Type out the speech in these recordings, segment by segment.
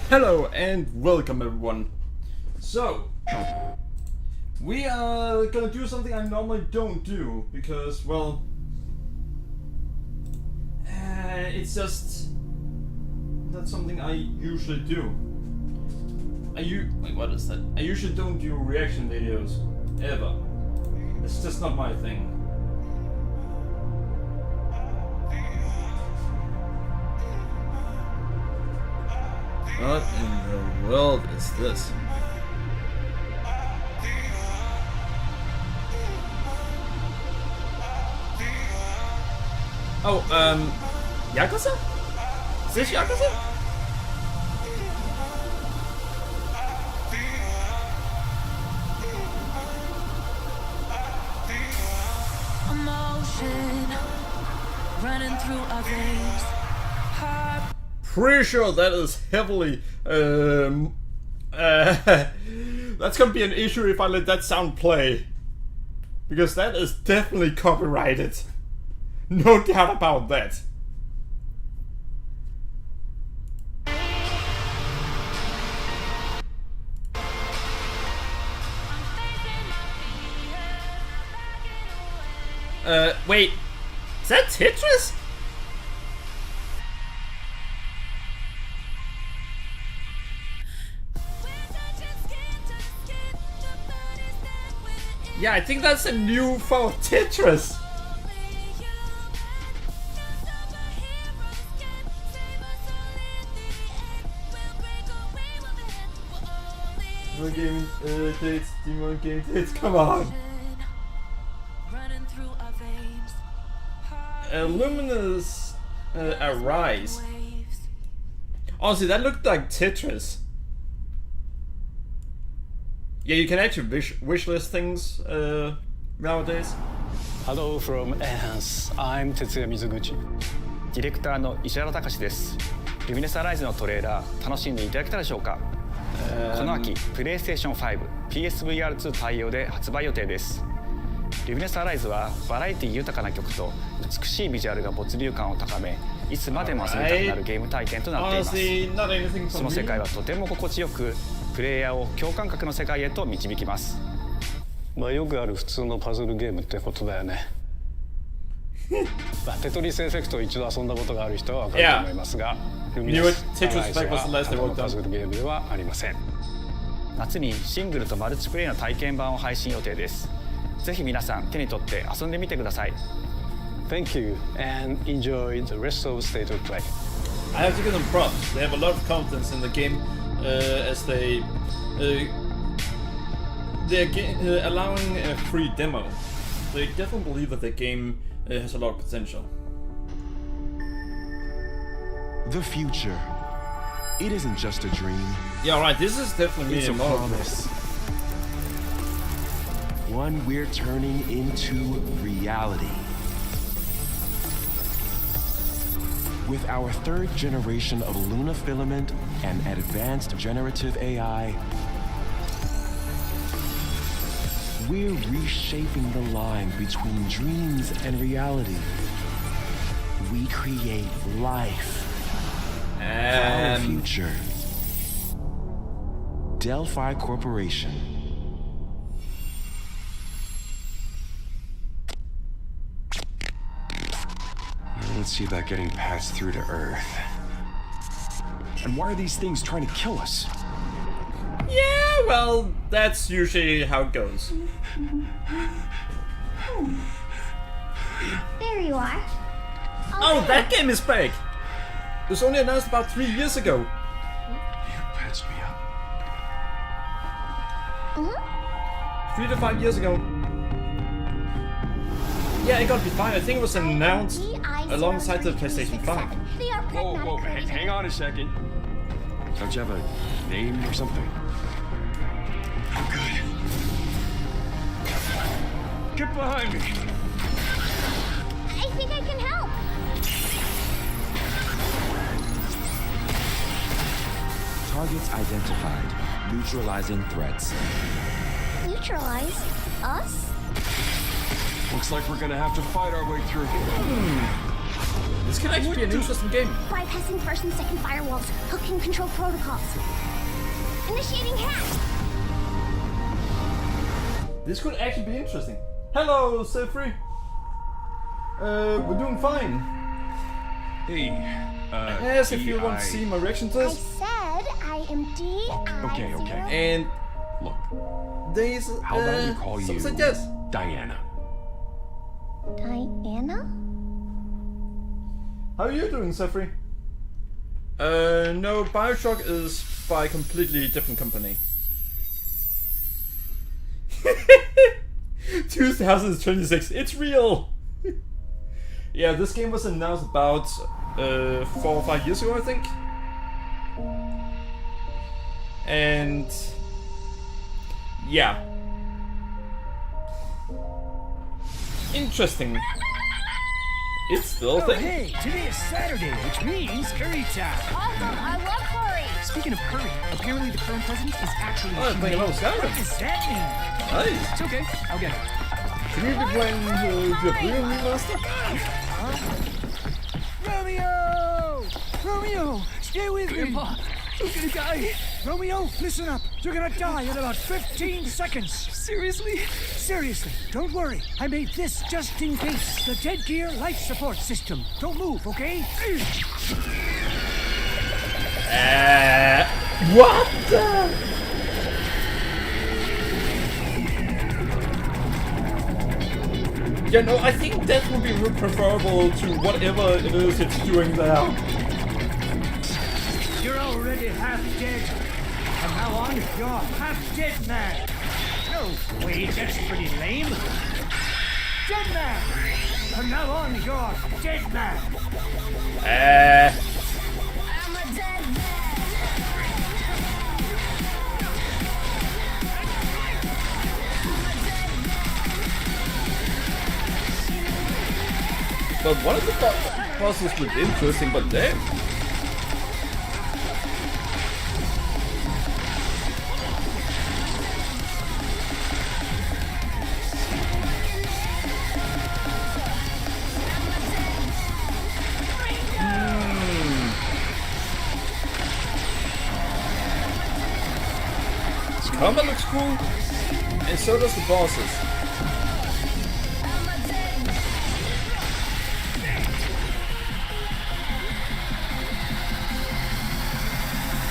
Hello and welcome everyone. So, we are gonna do something I normally don't do because, well, it's just not something I usually do. Wait, what is that? I usually don't do reaction videos, ever. It's just not my thing. What in the world is this? Oh, Yakuza? Is this Yakuza? Emotion running through our veins. Heart. Pretty sure that is heavily that's gonna be an issue if I let that sound play, because that is definitely copyrighted. No doubt about that. Wait, is that Tetris? Yeah, I think that's a new for Tetris. Demon game Demon game dates, come on. Luminous Arise. Honestly, that looked like Tetris. Yeah, you can actually wishlist things nowadays. Hello from Enhance. I'm Tetsuya Mizuguchi. ディレクターの石原隆です。ルミネスアライズのトレーラー楽しんでいただけたでしょうか。この秋、プレイステーション5、PSVR2 対応で発売予定です。ルミネスアライズはバラエティ豊かな曲と美しいビジュアルが没入感を高め、いつまでも遊びたくなるゲーム体験となっています。その世界はとても心地よく、プレイヤーを共感覚の世界へと導きます。まあよくある普通のパズルゲームってことだよね。テトリスエフェクトを一度遊んだことがある人は分かると思いますが、ルミネスアライズはパズルゲームではありません。夏にシングルとマルチプレイの体験版を配信予定です。ぜひ皆さん手に取って遊んでみてください。Thank you and enjoy the rest of State of Play. I have to give them props. They have a lot of contents in the game, as they're allowing a free demo. So I definitely believe that the game has a lot of potential. The future. It isn't just a dream. Yeah, right. This is definitely It's a promise. One we're turning into reality. With our third generation of Luna filament and advanced generative AI, we're reshaping the line between dreams and reality. We create life. Our future. Delphi Corporation. Let's see about getting passed through to Earth. And why are these things trying to kill us? Yeah, well, that's usually how it goes. There you are. Oh, that game is back! It was only announced about 3 years ago. You patched me up. 3 to 5 years ago. Yeah, it got defined. I think it was announced alongside the PlayStation 5. Whoa, hang on a second. Don't you have a name or something? I'm good. Get behind me! I think I can help. Targets identified. Neutralizing threats. Neutralize us? Looks like we're gonna have to fight our way through. This can actually be an interesting game. Bypassing first and second firewalls. Hooking control protocols. Initiating hack. This could actually be interesting. Hello, Sefri. We're doing fine. Hey, As if you want to see my reaction to I this. said I am Okay. And Look, there's how about we call some you said yes. Diana? Diana? How are you doing, Sefri? No, Bioshock is by a completely different company. 2026, it's real! Yeah, this game was announced about 4 or 5 years ago, I think. And yeah. Interesting. It's still a Oh, thing. hey, today is Saturday, which means curry time. Awesome, I love curry. Speaking of curry, apparently the current president is actually Oh, I'm playing a lot of What Skyrim. does that mean? Nice. It's okay, I'll get it. Should we be playing the Blue Remaster? Romeo! Romeo, stay with Grandpa, I'm gonna die. me. Romeo, listen up. You're gonna die in about 15 seconds. Seriously? Seriously, don't worry. I made this just in case. The Dead Gear life support system. Don't move, okay? What the? Yeah, no, I think that would be preferable to whatever it is it's doing there. You're already half dead. From now on, you're half dead man. No, wait, that's pretty lame. Dead man. From now on, you're dead man. I'm a dead man. But one of the puzzles was interesting, but damn. Combat looks cool, and so does the bosses.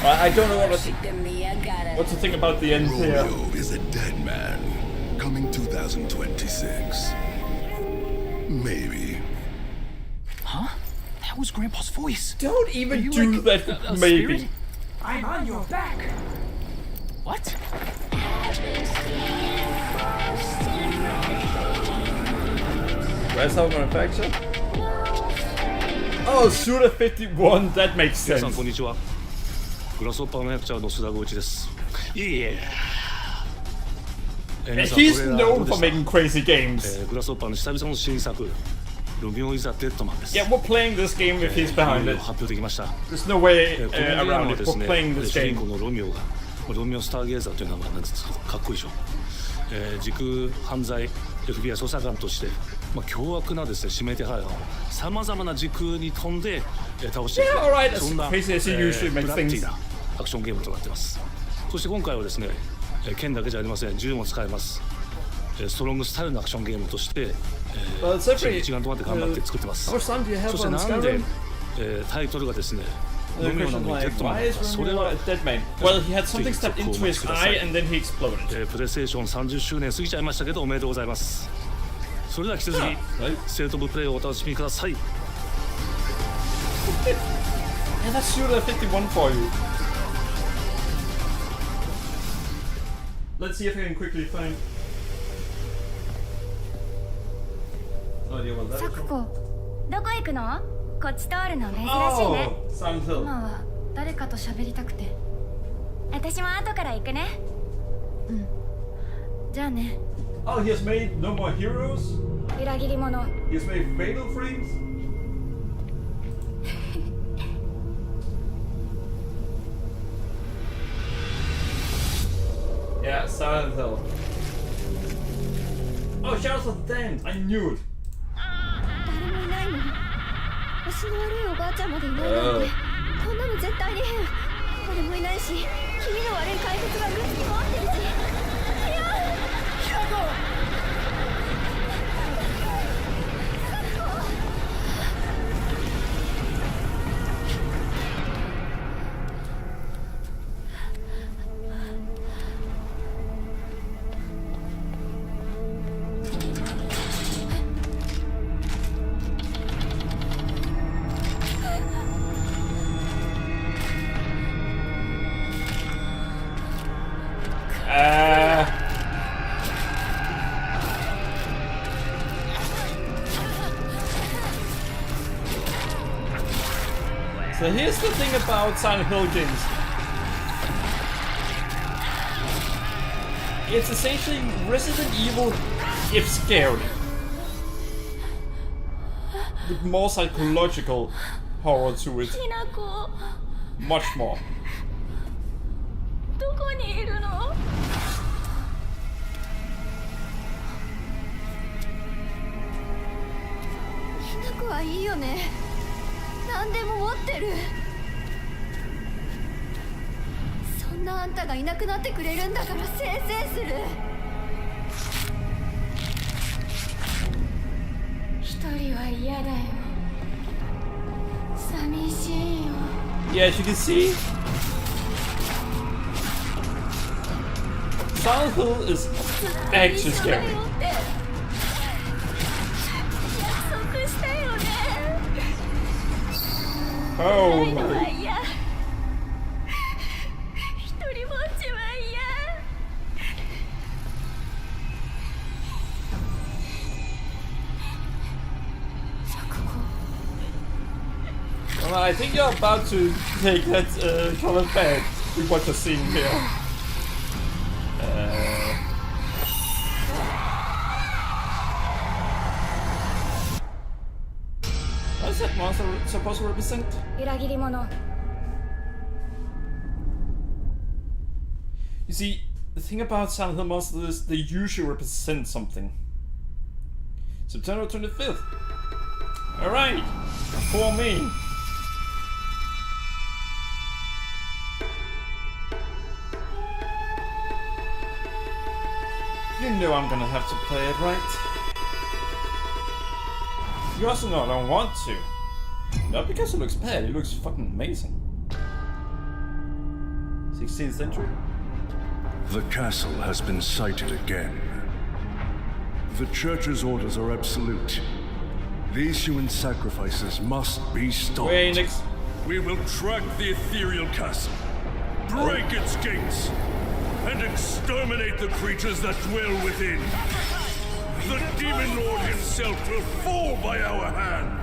I don't know what to think about the end here. Romeo is a dead man. Coming 2026. Maybe. Huh? That was Grandpa's voice. Don't Are even you do like that, a maybe. spirit? I'm on your back. What? Where's our manufacturer? Oh, Suda 51, that makes 皆 sense. さんこんにちは。グラスホッパーマネージャーの須田剛一です。いえいえ。皆さん He's トレーラーど known うで for した making crazy games. グラスホッパーの久々の新作、ロミオ・イザ・デッドマンです。 Yeah, we're playing this game if he's いよ behind いよ it. 発表できました。There's no way このゲーム around は it. です We're ね、 playing this 主人 game. 公のロミオが、ロミオ・スターゲーザーという名前なんですが、かっこいいでしょ。時空犯罪 FBI 捜査官として、凶悪なですね、指名手配犯をさまざまな時空に飛んで、倒していく、 Yeah, alright, as そんな、 crazy as he usually ブ makes ラッディ things. なアクションゲームとなっています。そして今回はですね、剣だけじゃありません、銃も使えます。ストロングスタイルのアクションゲームとして、But チー Sefri, ム一丸となって頑張って作ってます。 how much time do you have そして on なんで Skyrim?、タイトルがですね、 The ロミオな question のに like, デッドマン why なの is か、それ Romeo は a dead man? Well, he had something stepped into his eye and then he exploded. プレイステーション30周年過ぎちゃいましたけどおめでとうございます。それでは引き続き、はいステートオブプレイをお楽しみください。 Yeah, that's Suda 51 for you. Let's see if I can quickly find. No idea what that is. サクコ、どこ行くの？こっち通るの珍しいね。 Oh, Silent Hill. 今は誰かと喋りたくて。私も後から行くね。うん。じゃあね。 Oh, he has made No More Heroes. 裏切り者。 He has made Fatal Frames. Yeah, Silent Hill. Oh, Shadows of the Damned. I knew it. 誰もいないの？足の悪いおばあちゃんまでいないなんてこんなの絶対に変。俺もいないし、気味の悪い怪物がうるつき回ってるし。いやSo here's the thing about Silent Hill games. It's essentially Resident Evil if scary. With more psychological horror to it. きなこ Much more. どこにいるの？きなこはいいよね。何でも持ってる。そんなあんたがいなくなってくれるんだからせいせいする。一人は嫌だよ。寂しいよ。 Yeah, as you can see, Silent Hill is actually scary. 約束したよね。 Oh ないのは my. 嫌。一人ぼっちは嫌。 Well, I think you're about to take that comment back with what you're seeing here. What is that monster supposed to represent? 裏切り者。 You see, the thing about Silent Hill monsters is they usually represent something. September 25th. Alright, for me. You know I'm gonna have to play it, right? You also know I don't want to. Not because it looks bad, it looks fucking amazing. 16th century? The castle has been sighted again. The Church's orders are absolute. These human sacrifices must be stopped. Phoenix. We will track the ethereal castle, break its gates, and exterminate the creatures that dwell within. The Demon Lord himself will fall by our hand.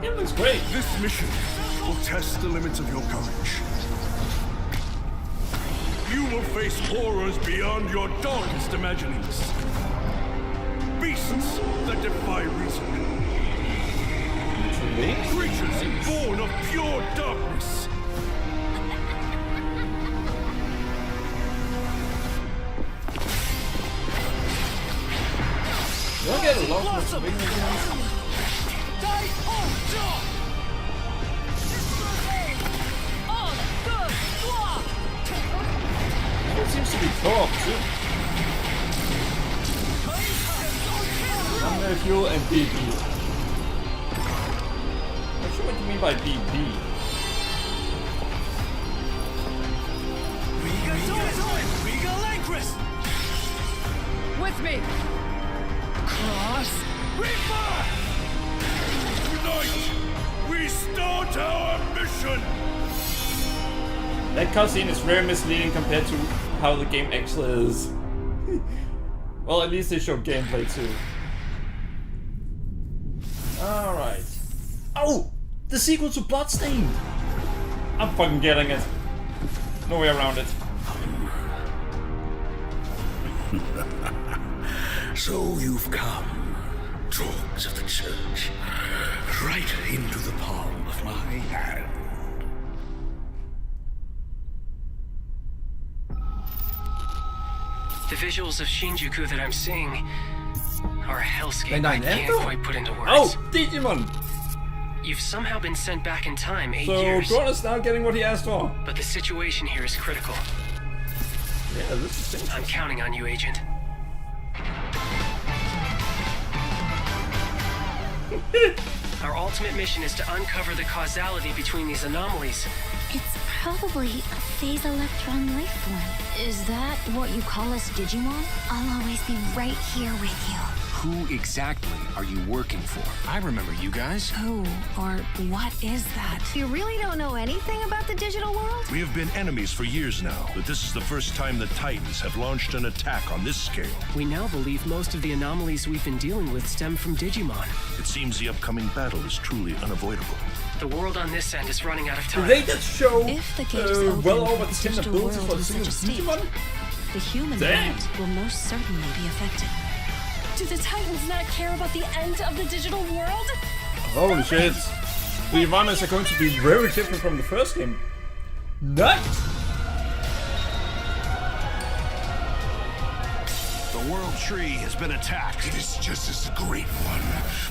It looks great. This mission will test the limits of your courage. You will face horrors beyond your darkest imaginings. Beasts that defy reason. Creatures born of pure darkness. You don't get a lot of swing against. It seems to be co-op too. Thunder Fuel and BB. Not sure what you mean by BB. With me! Cross! Reaper! Tonight, we start our mission! That cutscene is very misleading compared to how the game actually is. Well, at least they show gameplay too. Alright. Oh! The sequel to Bloodstained! I'm fucking getting it. No way around it. So you've come, dogs of the Church, right into the palm of my hand. The visuals of Shinjuku that I'm seeing are a hellscape Nein, I can't Endo? quite put into words. Oh! Digimon! You've somehow been sent back in time 8 So years. Dawn is now getting what he asked for. But the situation here is critical. Yeah, this is dangerous. I'm counting on you, Agent. Our ultimate mission is to uncover the causality between these anomalies. It's probably a phase electron life form. Is that what you call us Digimon? I'll always be right here with you. Who exactly are you working for? I remember you guys. Who or what is that? You really don't know anything about the digital world? We have been enemies for years now, but this is the first time the Titans have launched an attack on this scale. We now believe most of the anomalies we've been dealing with stem from Digimon. It seems the upcoming battle is truly unavoidable. The world on this end is running out of time. Did they just show If the gate is open, well over the 10 digital abilities world for a in single such a state, Digimon? the human Dang. world will most certainly be affected. Do the Titans not care about the end of the digital world? Holy shit. The environments are going to be very different from the first game. Nice! The World Tree has been attacked. It is just as the Great One,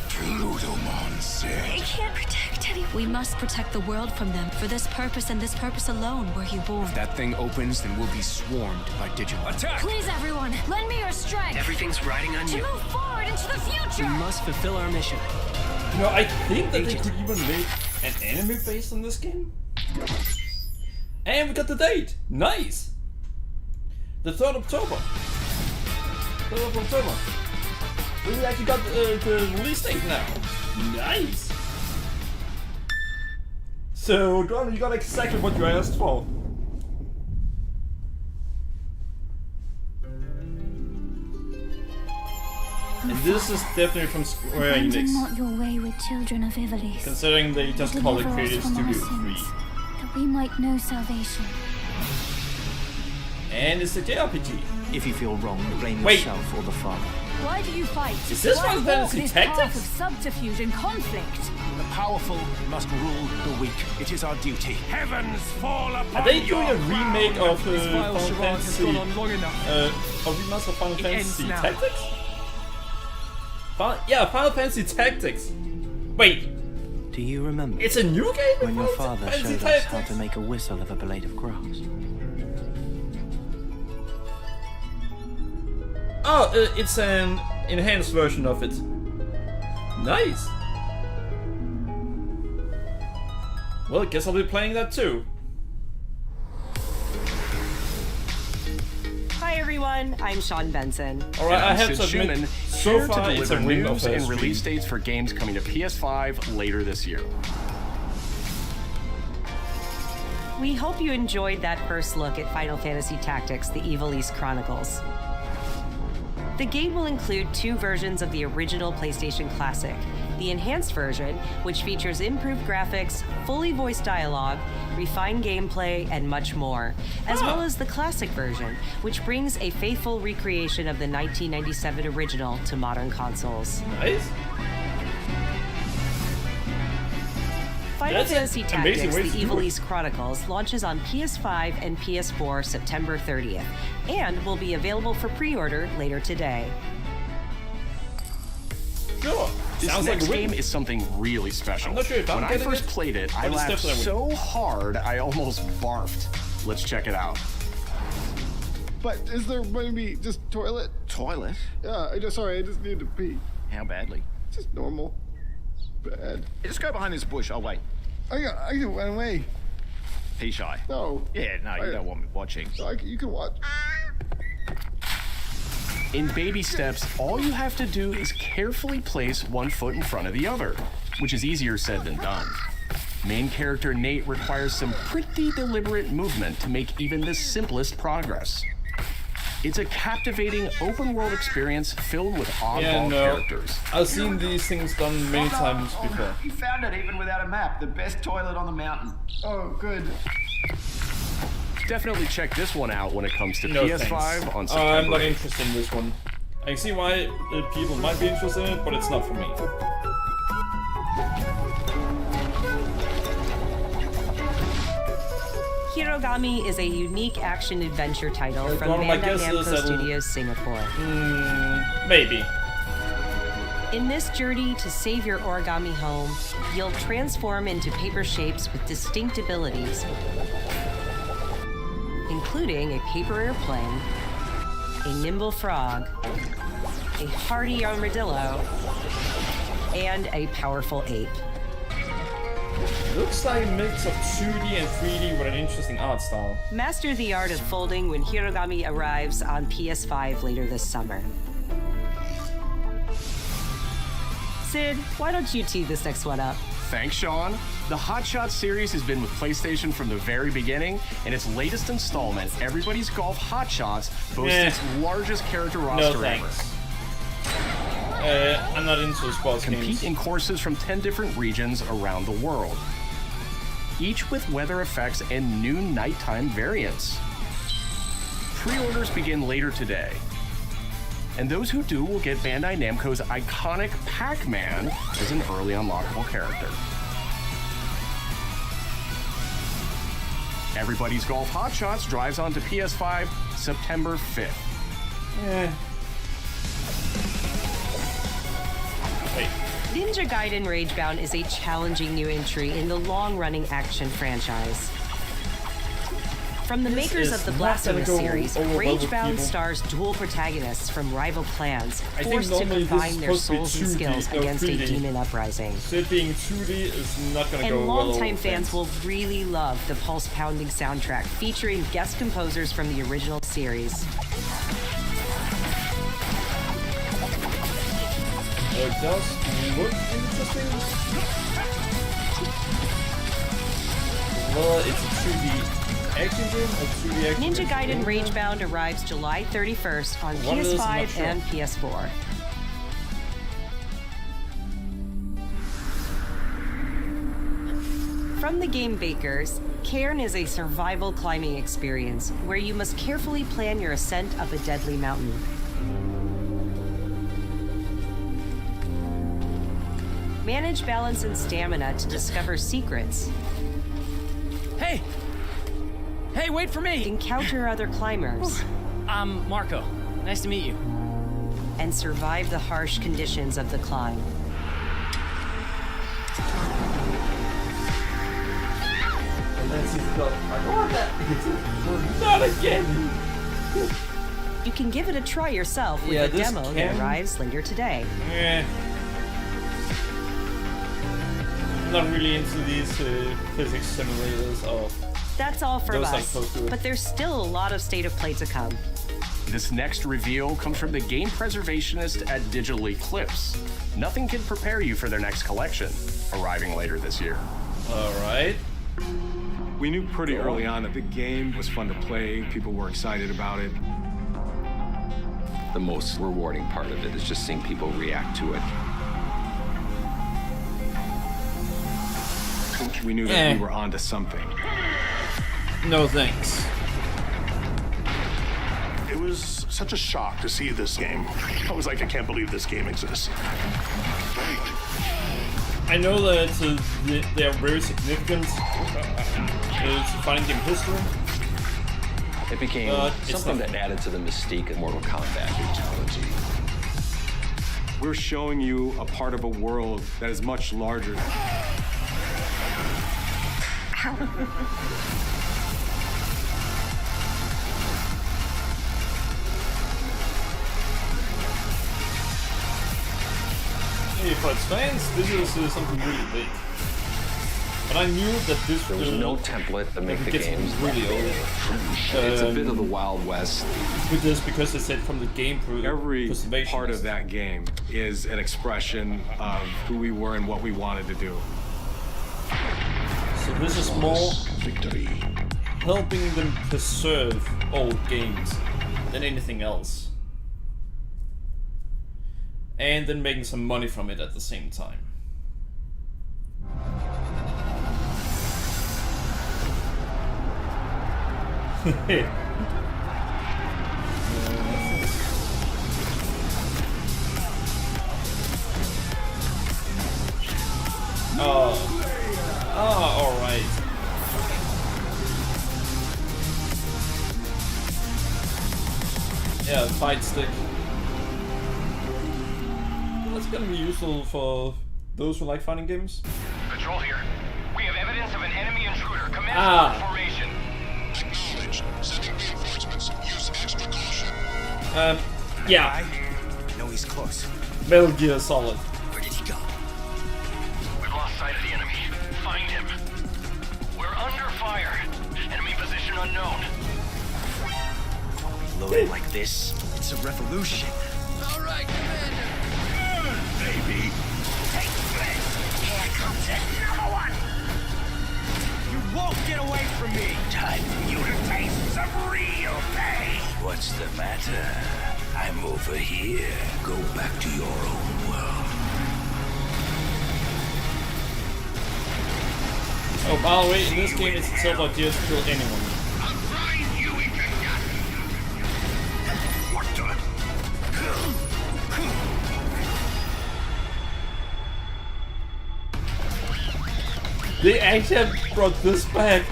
Plutomon, said. It can't protect anyone. We must protect the world from them. For this purpose and this purpose alone were you born. If that thing opens, then we'll be swarmed by Digimon. Attack! Please, everyone, lend me your strength Everything's riding on to you. move forward into the We future. must fulfill our mission. You know, I think that they Agent. could even make an anime based on this game. And we got the date! Nice! The 3rd of October. 3rd of October. So we actually got the release date now. Nice! So, Dawn, you got exactly what you asked for. And this is definitely from Square Abandon Enix, not your way with children of Ivalice. considering they just call it Deliver us Creative from our Studio 3. sins, that we might know salvation. And it's a JRPG. If you feel wrong, blame Wait. yourself or the father. Why do you fight? Is this Why Final walk Fantasy this path Tactics? of subterfuge and conflict? The powerful must rule the weak. It is our duty. Heavens fall upon Are they doing your a remake crown. of Final Fantasy? long enough. Of remaster of Final Fantasy now. Tactics? Yeah, Final Fantasy Tactics. Wait, Do you remember it's a new game? when your Final father Fantasy showed us how Tactics? to make a whistle of a blade of grass? Oh, it's an enhanced version of it. Nice. Well, I guess I'll be playing that too. Hi everyone, I'm Sean Benson. Alright, I I'm have Sid to admit, Schumann, so here far to it's a deliver win of news a and stream. release dates for games coming to PS5 later this year. We hope you enjoyed that first look at Final Fantasy Tactics: The Ivalice Chronicles. The game will include 2 versions of the original PlayStation Classic. The enhanced version, which features improved graphics, fully voiced dialogue, refined gameplay, and much more, as well as the classic version, which brings a faithful recreation of the 1997 original to modern consoles. Nice. Final That's Fantasy an amazing Tactics: way The to do it. Ivalice Chronicles launches on PS5 and PS4 September 30th, and will be available for pre-order later today. Sure. This Sounds next like a win. game is something really special. I'm not sure if I'm when I getting first it, played it, I but it's laughed definitely a so hard I almost barfed. Let's check it out. But is there maybe just toilet? Toilet? Yeah, I just need to pee. How badly? Just normal. Bad. Just go behind this bush. I'll wait. I can run away. Pea shy. No. Yeah, no, you don't want me watching. You can watch. In baby steps, all you have to do is carefully place one foot in front of the other, which is easier said than done. Main character Nate requires some pretty deliberate movement to make even the simplest progress. It's a captivating open-world experience filled with oddball characters. I've seen these things done many times before. You found it even without a map. The best toilet on the mountain. Oh, good. Definitely check this one out when it comes to No, PS5 thanks. on September I'm not 8th. interested in this one. I can see why people might be interested in it, but it's not for me. Hirogami is a unique action-adventure title from one of my Bandai guesses Namco that'll- Studios Singapore. Maybe. In this journey to save your origami home, you'll transform into paper shapes with distinct abilities, including a paper airplane, a nimble frog, a hardy armadillo, and a powerful ape. Looks like a mix of 2D and 3D with an interesting art style. Master the art of folding when Hirogami arrives on PS5 later this summer. Sid, why don't you tee this next one up? Thanks, Sean. The Hot Shots series has been with PlayStation from the very beginning, and its latest installment, Everybody's Golf Hot Shots, boasts its largest character roster ever. I'm not into sports games. Compete in courses from 10 different regions around the world, each with weather effects and new nighttime variants. Pre-orders begin later today, and those who do will get Bandai Namco's iconic Pac-Man as an early unlockable character. Everybody's Golf Hot Shots drives onto PS5 September 5th. Ninja Gaiden Ragebound is a challenging new entry in the long-running action franchise. From the makers of the Blasphemous series, Ragebound stars dual protagonists from rival clans forced to combine their souls and skills against a demon uprising. So it being 2D is not gonna go well. And longtime fans will really love the pulse-pounding soundtrack featuring guest composers from the original series. It does look interesting. Well, it's a 2D action game or 2D action Ninja Gaiden Ragebound arrives July 31st on PS5 and PS4. From the game makers, Cairn is a survival climbing experience where you must carefully plan your ascent up a deadly mountain. Manage balance and stamina to discover secrets. Hey! Hey, wait for me! Encounter other climbers. I'm Marco. Nice to meet you. And survive the harsh conditions of the climb. Not again! You can give it a try yourself with a demo that arrives later today. I'm not really into these physics simulators. That's all for us, but there's still a lot of State of Play to come. This next reveal comes from the game preservationist at Digital Eclipse. Nothing can prepare you for their next collection, arriving later this year. All right. We knew pretty early on that the game was fun to play. People were excited about it. The most rewarding part of it is just seeing people react to it. We knew that we were onto something. No thanks. It was such a shock to see this game. I was like, I can't believe this game exists. I know that they are very significant to fighting game history. It became something that added to the mystique of Mortal Kombat fatality. We're showing you a part of a world that is much larger. Hey, for its fans, this is something really big. But I knew that this there was no template to make the games really old. It's a bit of the Wild West. With this, because it's said from the game every part of that game is an expression of who we were and what we wanted to do. So this is more helping them preserve old games than anything else. And then making some money from it at the same time. Alright. Yeah, fight stick. That's gonna be useful for those who like fighting games. Patrol here. We have evidence of an enemy intruder. Commence formation. Acknowledged. Sending reinforcements. Use extra caution. Yeah. No, he's close. Metal Gear Solid. Where did he go? We've lost sight of the enemy. Find him. We're under fire. Enemy position unknown. Loading like this, it's a revolution. All right, Commander. Baby. Take this. Here comes another one. You won't get away from me. Time for you to taste some real pain. What's the matter? I'm over here. Go back to your own world. Oh, by the way, in this game it's itself idea to kill anyone. What the? They actually have brought this back.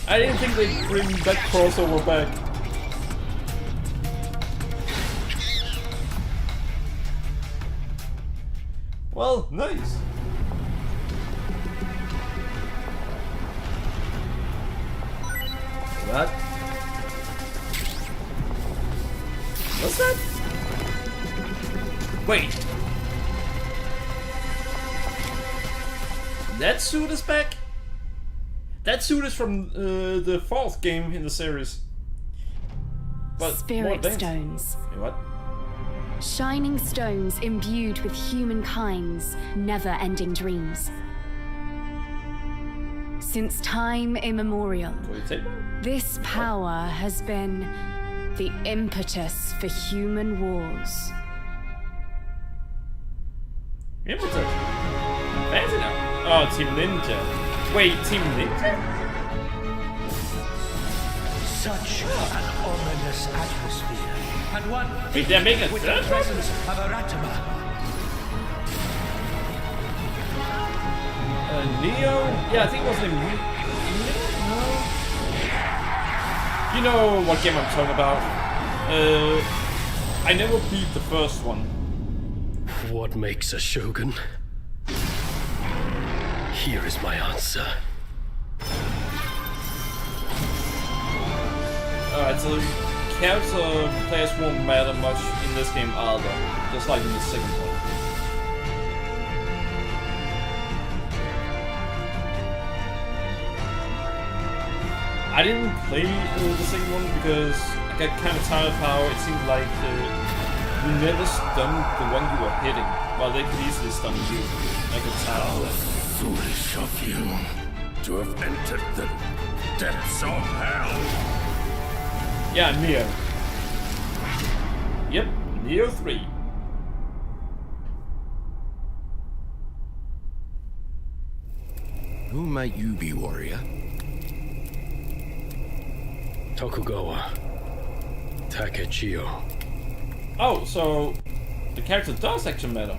I didn't think they'd bring that crossover back. Well, nice. What? What's that? Wait. That suit is back? That suit is from the 4th game in the series. But Spirit stones. Wait, what? Shining stones imbued with humankind's never-ending dreams. Since time immemorial, this power has been the impetus for human wars. Impetus? Fancy now. Oh, Team Ninja. Wait, Team Ninja? Such an ominous atmosphere. And one Wait, they're making with a the third presence of Aratama. Neo? Yeah, I think it was named Neo. No. You know what game I'm talking about. I never beat the first one. What makes a shogun? Here is my answer. Alright, so character players won't matter much in this game either, just like in the second one. I didn't play the second one because I got kind of tired of how it seemed like you never stunned the one you were hitting, while they could easily stun you. I got tired of that. Foolish of you to have entered the depths of hell. Yeah, Neo. Yep, Neo 3. Who might you be, warrior? Tokugawa Takechiyo. Oh, so the character does actually matter.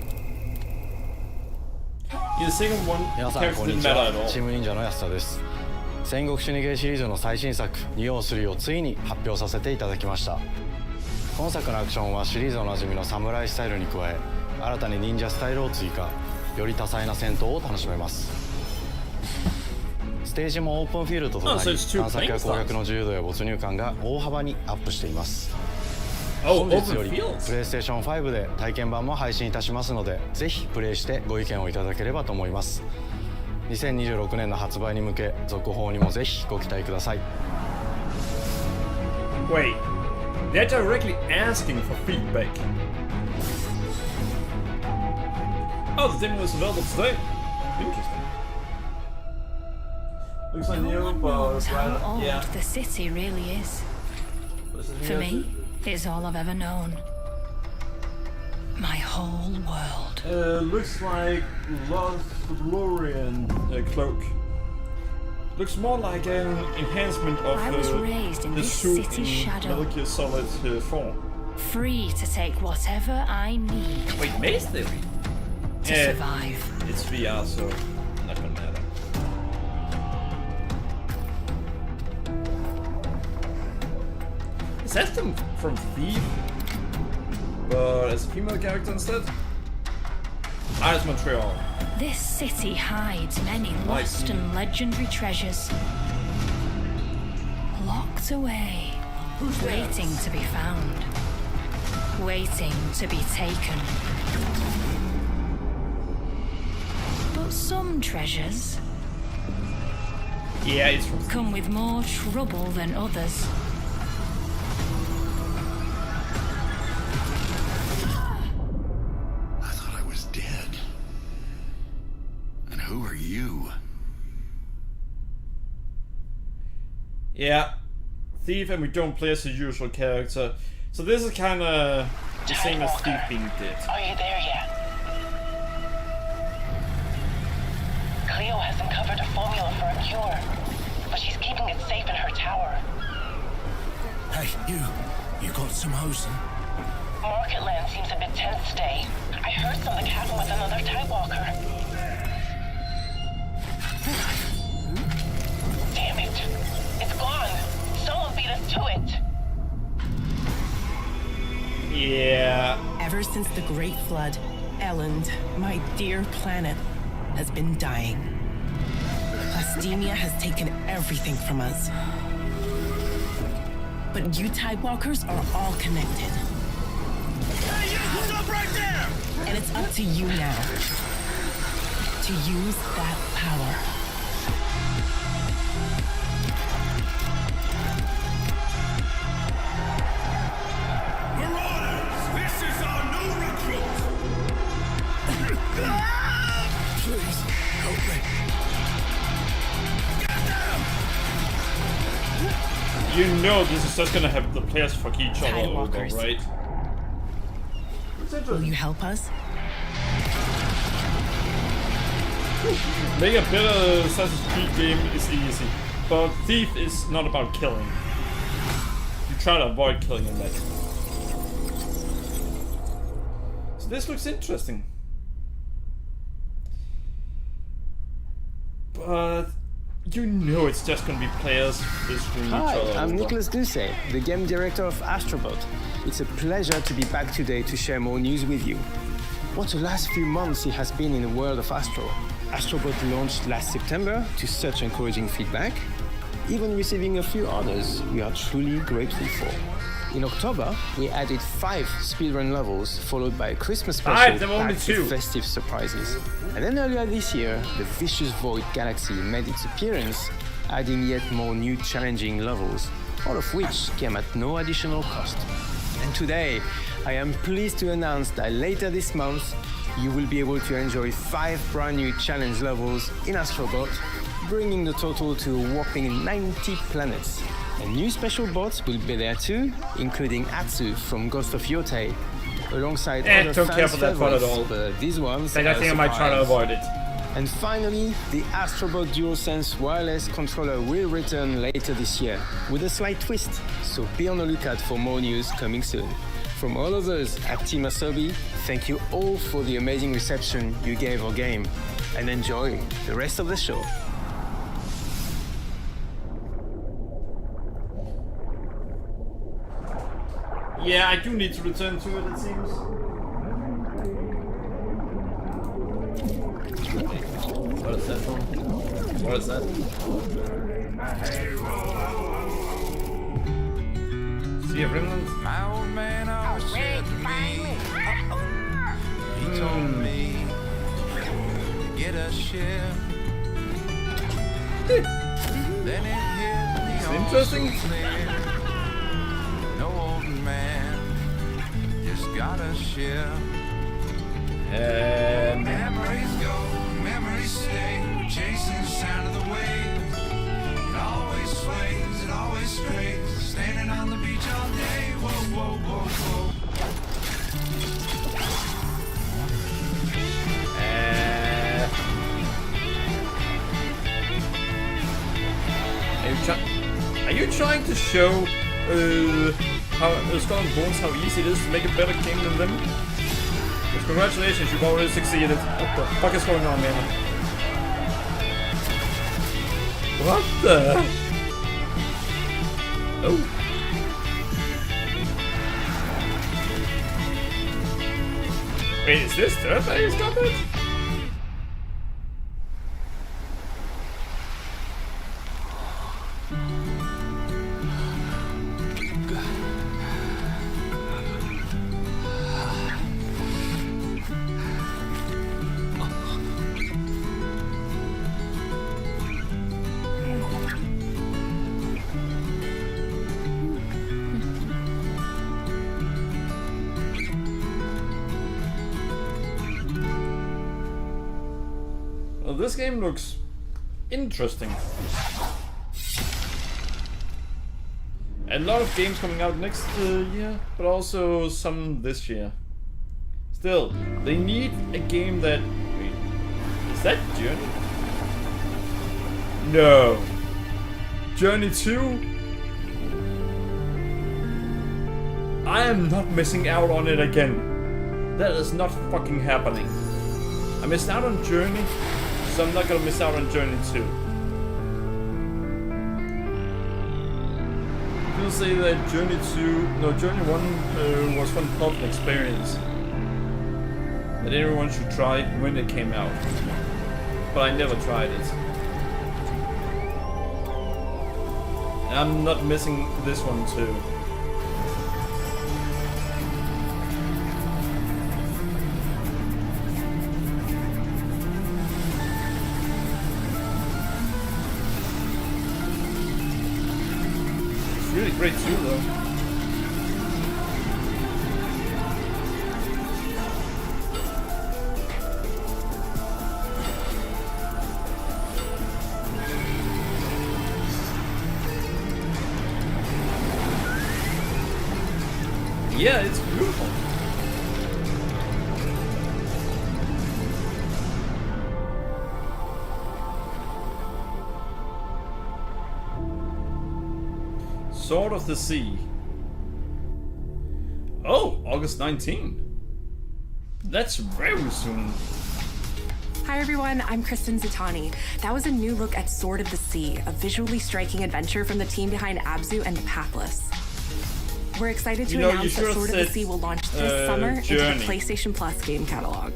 In the second one, the 皆さん character こんに didn't ち matter は at all. チーム忍者の安田です。戦国死にゲーシリーズの最新作「仁王3」をついに発表させていただきました。今作のアクションはシリーズおなじみの侍スタイルに加え、新たに忍者スタイルを追加、より多彩な戦闘を楽しめます。ステージもオープンフィールドとなり、探索や攻略の自由度や没入感が大幅にアップしています。本日よりプレイステーション5で体験版も配信いたしますので、ぜひプレイしてご意見をいただければと思います。2026年の発売に向け、続報にもぜひご期待ください。Wait, they're directly asking for feedback. Oh, the demo was available today. Interesting. Looks like No Neo, one but knows how old yeah. the city really is. For me, it's all I've ever known. My whole world. Looks like Lothlorien cloak. Looks more like an enhancement of I was raised in the this suit city in shadow. Metal Gear Solid 4. Free to take whatever I need. Wait, Maze Theory? To survive. It's VR, so not gonna matter. Is that from Thief? But as a female character instead? Iris Montreal. This city hides many lost and legendary treasures. Locked away, waiting to be found. Waiting to be taken. But some treasures come with more trouble than others. I thought I was dead. And who are you? Yeah, Thief, and we don't play as the usual character. So this is kind of the same as Thief being dead. Are you there yet? Cleo has uncovered a formula for a cure, but she's keeping it safe in her tower. Hey, you got some hosen? Marketland seems a bit tense today. I heard something happen with another Tidewalker. Damn it. It's gone. Someone beat us to it. Yeah. Ever since the Great Flood, Elend, my dear planet, has been dying. Plastemia has taken everything from us. But you Tidewalkers are all connected. Hey, you! Stop right there! And it's up to you now to use that power. Marauders! This is our new recruit! Please, help me. You know this is just gonna have the players fuck each other over, Tidewalkers. right? Will you help us? Make a better Assassin's Creed game is easy, but Thief is not about killing. You try to avoid killing in that. So this looks interesting. But you know it's just gonna be players screwing each Hi, other I'm over. Nicholas Doucet, the game director of Astrobot. It's a pleasure to be back today to share more news with you. What the last few months it has been in the world of Astro. Astrobot launched last September to such encouraging feedback, even receiving a few honors we are truly grateful for. In October, we added 5 speedrun levels, followed by a Christmas special There were only packed 2. with festive surprises. And then earlier this year, the Vicious Void Galaxy made its appearance, adding yet more new challenging levels, all of which came at no additional cost. And today, I am pleased to announce that later this month, you will be able to enjoy 5 brand new challenge levels in Astrobot, bringing the total to a whopping 90 planets. And new special bots will be there too, including Atsu from Ghost of Yotei, alongside other don't care fans' for that part at favorites, all. but these ones I are a think I might try to surprise. avoid it. And finally, the Astrobot DualSense wireless controller will return later this year, with a slight twist, so be on the lookout for more news coming soon. From all of us at Team Asobi, thank you all for the amazing reception you gave our game, and enjoy the rest of the show. Yeah, I do need to return to it seems. What is that from? What is that? Sea of Remnant? My old man always said to me, he told me to get a ship. Then it hit me It's all interesting. so clear. No old man just got a ship. Memories go, memories stay, chasing the sound of the waves. It always sways, it always strays, standing on the beach all day. Whoa, whoa, whoa, whoa. Are you trying to show how Skull and Bones how easy it is to make a better game than them? Because congratulations, you've already succeeded. What the fuck is going on, man? What the? Oh. Wait, is this dirt that he's got it? Well, this game looks interesting. A lot of games coming out next year, but also some this year. Still, they need a game that... Wait, is that Journey? No. Journey 2? I am not missing out on it again. That is not fucking happening. I missed out on Journey, so I'm not gonna miss out on Journey 2. People say that Journey 1 was one fun experience that everyone should try when it came out. But I never tried it. And I'm not missing this one too. Really great too, though. Yeah, it's beautiful. Sword of the Sea. Oh, August 19. That's very soon. Hi everyone, I'm Kristen Zitani. That was a new look at Sword of the Sea, a visually striking adventure from the team behind Abzu and The Pathless. We're excited to announce that Sword of the Sea will launch this summer into the PlayStation Plus game catalog.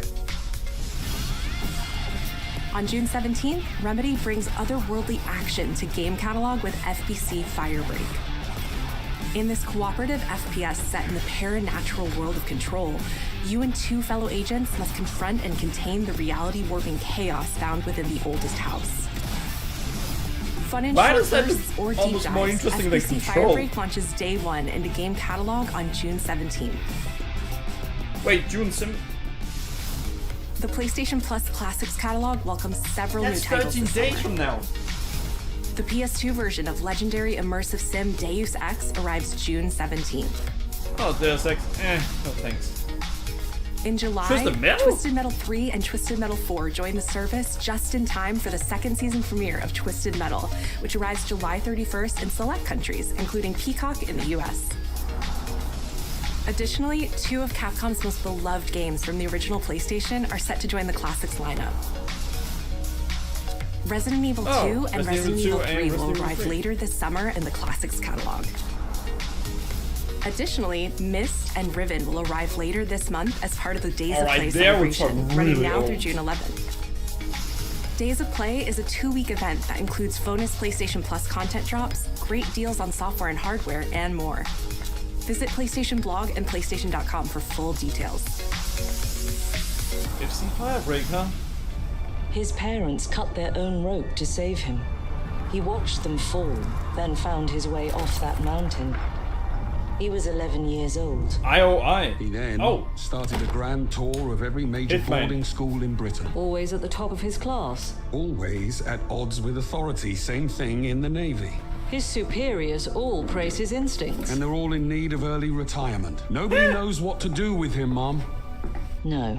On June 17th, Remedy brings otherworldly action to game catalog with FBC Firebreak. In this cooperative FPS set in the paranatural world of Control, you and two fellow agents must confront and contain the reality-warping chaos found within the oldest house. Fun and short bursts or deep dives, FBC Firebreak launches day one into game catalog on June 17th. Wait, June 17th? The PlayStation Plus Classics catalog welcomes several new titles. That's 13 days from now. The PS2 version of legendary immersive sim Deus Ex arrives June 17th. Oh, Deus Ex. No thanks. In July, Twisted Metal 3 and Twisted Metal 4 join the service just in time for the second season premiere of Twisted Metal, which arrives July 31st in select countries, including Peacock in the US. Additionally, two of Capcom's most beloved games from the original PlayStation are set to join the Classics lineup. Resident Evil 2 and Resident Evil 3 will arrive later this summer in the Classics catalog. Additionally, Myst and Riven will arrive later this month as part of the Days of Play celebration, running now through June 11th. Days of Play is a 2-week event that includes bonus PlayStation Plus content drops, great deals on software and hardware, and more. Visit PlayStation Blog and PlayStation.com for full details. FC Firebreak, huh? His parents cut their own rope to save him. He watched them fall, then found his way off that mountain. He was 11 years old. IOI. He then started a grand tour of every major boarding school in Britain. Always at the top of his class. Always at odds with authority. Same thing in the Navy. His superiors all praise his instincts. And they're all in need of early retirement. Nobody knows what to do with him, Mom. No.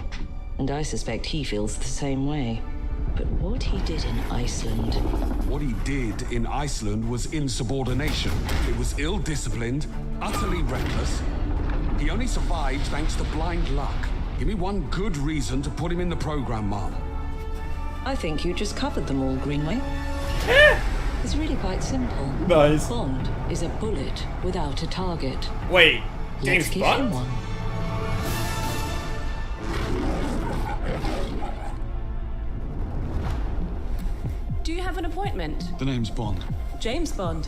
And I suspect he feels the same way. But what he did in Iceland... What he did in Iceland was insubordination. It was ill-disciplined, utterly reckless. He only survived thanks to blind luck. Give me one good reason to put him in the program, Mom. I think you just covered them all, Greenway. It's really quite simple. Nice. Bond is a bullet without a target. Wait, Let's James give Bond? him one. have an appointment? The name's Bond. James Bond.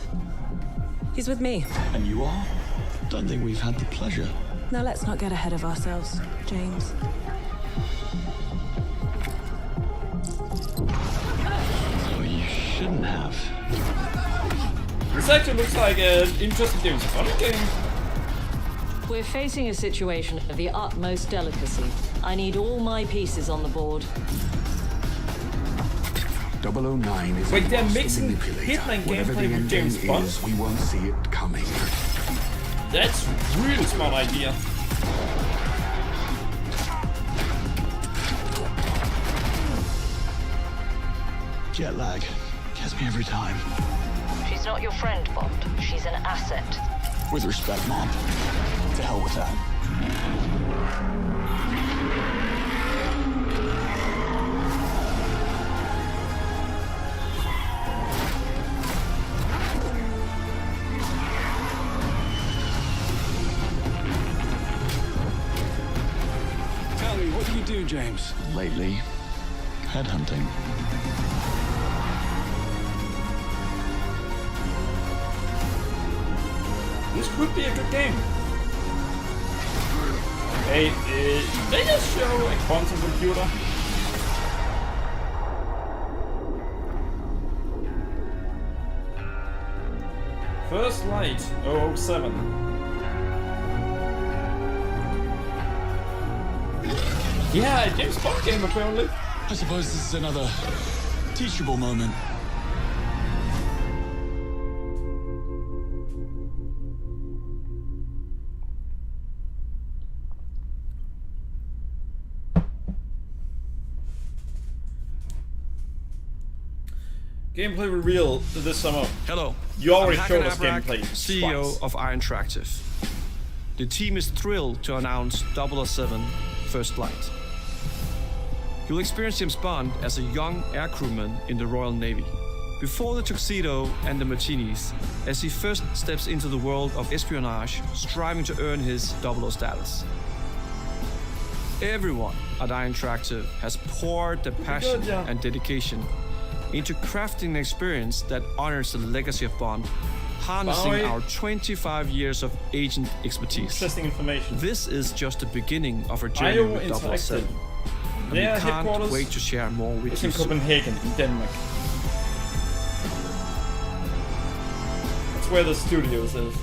He's with me. And you are? Don't think we've had the pleasure. Now let's not get ahead of ourselves, James. Well, you shouldn't have. This actually looks like an interesting James Bond game. We're facing a situation of the utmost delicacy. I need all my pieces on the board. 009 is Wait, they're a mixing manipulator. Hitman Whatever gameplay the with end James game Bond? is, we won't see it coming. That's really smart idea. Jet lag. Gets me every time. She's not your friend, Bond. She's an asset. With respect, Mom. To hell with that. Tell me, what do you do, James? Lately, headhunting. This could be a good game. Hey, they just show a quantum computer. First Light 007. Yeah, a James Bond game apparently. I suppose this is another teachable moment. Gameplay reveal this summer. Hello. You already I'm showed us Hakan Abrak, gameplay. CEO twice. of Iron Interactive. The team is thrilled to announce 007 First Light. You'll experience James Bond as a young air crewman in the Royal Navy. Before the tuxedo and the martinis, as he first steps into the world of espionage, striving to earn his 00 status. Everyone at Iron Interactive has poured their passion and dedication into crafting an experience that honors the legacy of Bond, harnessing our 25 years of agent expertise. Interesting information. This is just the beginning of our journey with 007. And we Their can't headquarters wait to share more with is you in soon. Copenhagen, in Denmark. That's where the studios is.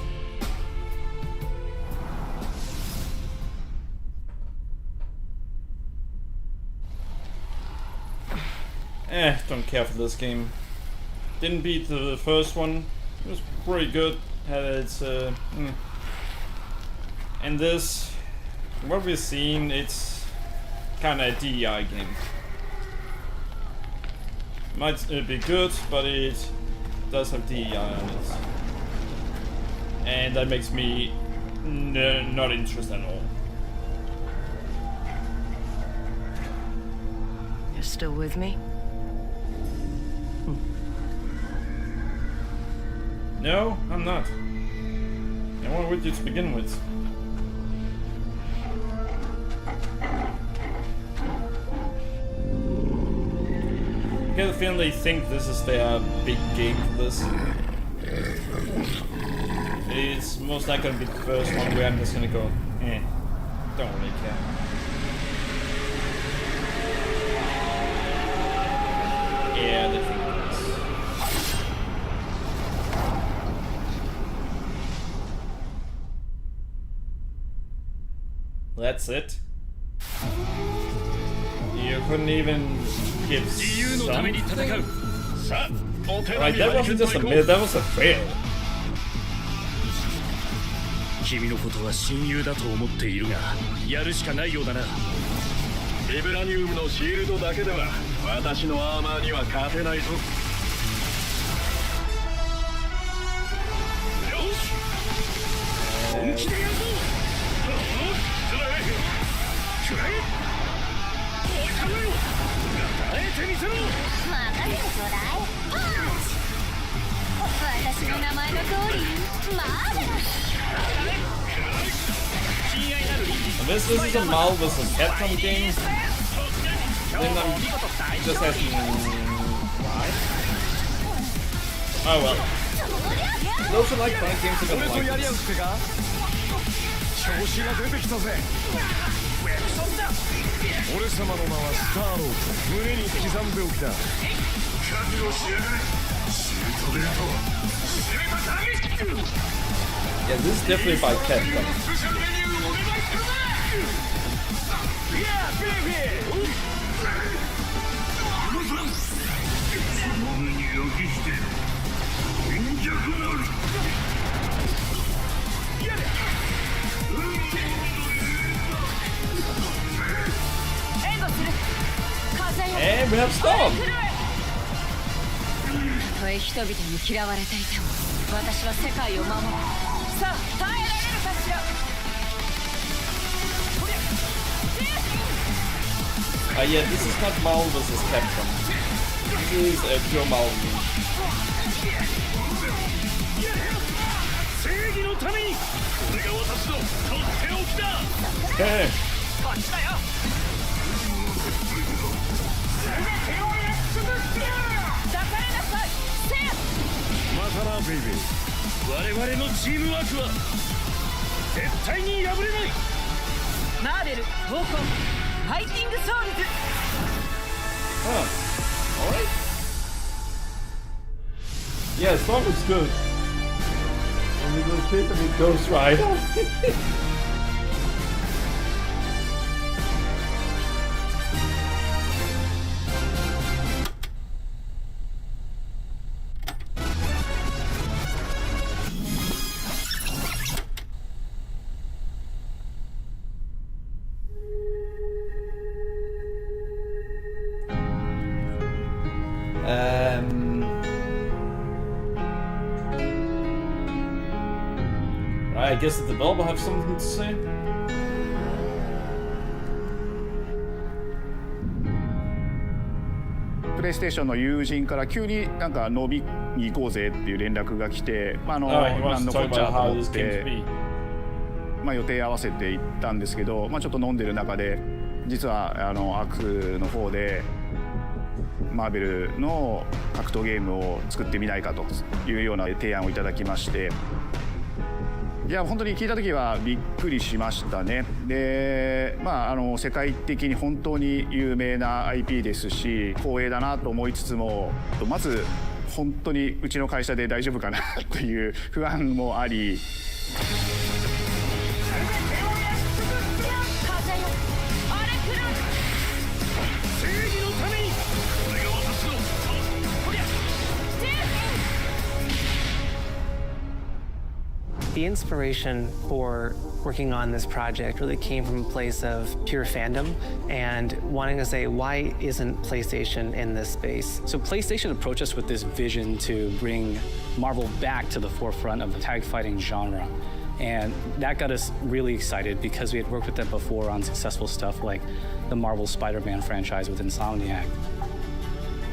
Don't care for this game. Didn't beat the first one. It was pretty good. Had its and this, what we've seen, it's kind of a DEI game. Might be good, but it does have DEI on it, and that makes me not interested at all. You're still with me? No, I'm not. I want with you to begin with. I get the feeling they think this is their big game for this. It's most likely gonna be the first one where I'm just gonna go, don't really care. Yeah, they think this. That's it. You couldn't even give something? Right, that wasn't just a myth, that was a fail. 君のことは親友だと思っているが、やるしかないようだな。ビブラニウムのシールドだけでは私のアーマーには勝てないぞ。よし、本気でやるぞ。くらえ、おいかめよ、耐えてみせろ。任せてちょうだい。パンチ。私の名前の通り、マーベラス。Unless this is a Marvel vs. Capcom game, then I'm just asking why. Oh well. Those are like fun games that don't like this. 調子が出てきたぜ俺様の名はスターロード胸に刻んでおきだ覚悟しやがれシュートデートシュートターゲット Yeah, this is definitely by Capcom. Yeah, baby! 援護する風よ And we have Storm! たとえ人々に嫌われていても私は世界を守るさあ耐えられるかしら Yeah, this is not Marvel vs. Capcom. This is a pure Marvel game. 正義のためにこれが私のとっておきだ Hey. こっちだよ全てをやっ潰してやる抱かれなさいせやまたなベイベー我々のチームワークは絶対に破れないマーベル闘魂ファイティングソウルズ Alright. Yeah, Storm looks good. And we will fit him with Ghost Rider. I guess the developer have something to say. プレイステーションの友人から急になんか飲みに行こうぜっていう連絡が来て、何のこっちゃと思って、予定合わせて行ったんですけど、ちょっと飲んでる中で実はアクの方でマーベルの格闘ゲームを作ってみないかというような提案をいただきまして。いや本当に聞いた時はびっくりしましたね。で、世界的に本当に有名な IP ですし光栄だなと思いつつも、まず本当にうちの会社で大丈夫かなという不安もあり。The inspiration for working on this project really came from a place of pure fandom and wanting to say, why isn't PlayStation in this space? So PlayStation approached us with this vision to bring Marvel back to the forefront of the tag fighting genre. And that got us really excited because we had worked with them before on successful stuff like the Marvel Spider-Man franchise with Insomniac.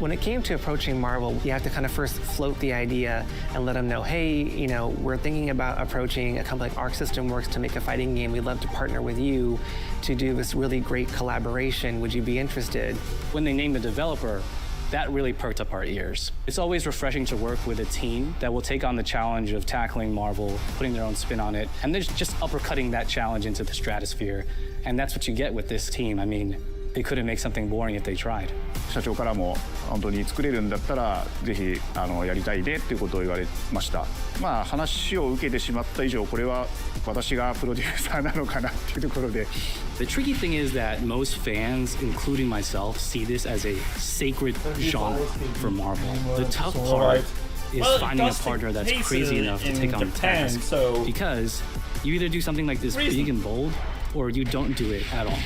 When it came to approaching Marvel, you have to kind of first float the idea and let them know, hey, we're thinking about approaching a company like Arc System Works to make a fighting game. We'd love to partner with you to do this really great collaboration. Would you be interested? When they named the developer, that really perked up our ears. It's always refreshing to work with a team that will take on the challenge of tackling Marvel, putting their own spin on it, and they're just uppercutting that challenge into the stratosphere. And that's what you get with this team. I mean, they couldn't make something boring if they tried. 社長からも本当に作れるんだったらぜひやりたいねっていうことを言われました。話を受けてしまった以上これは私がプロデューサーなのかなっていうところで。The tricky thing is that most fans, including myself, see this as a sacred genre for Marvel. The tough part is finding a partner that's crazy enough to take on the task. Because you either do something like this big and bold, or you don't do it at all.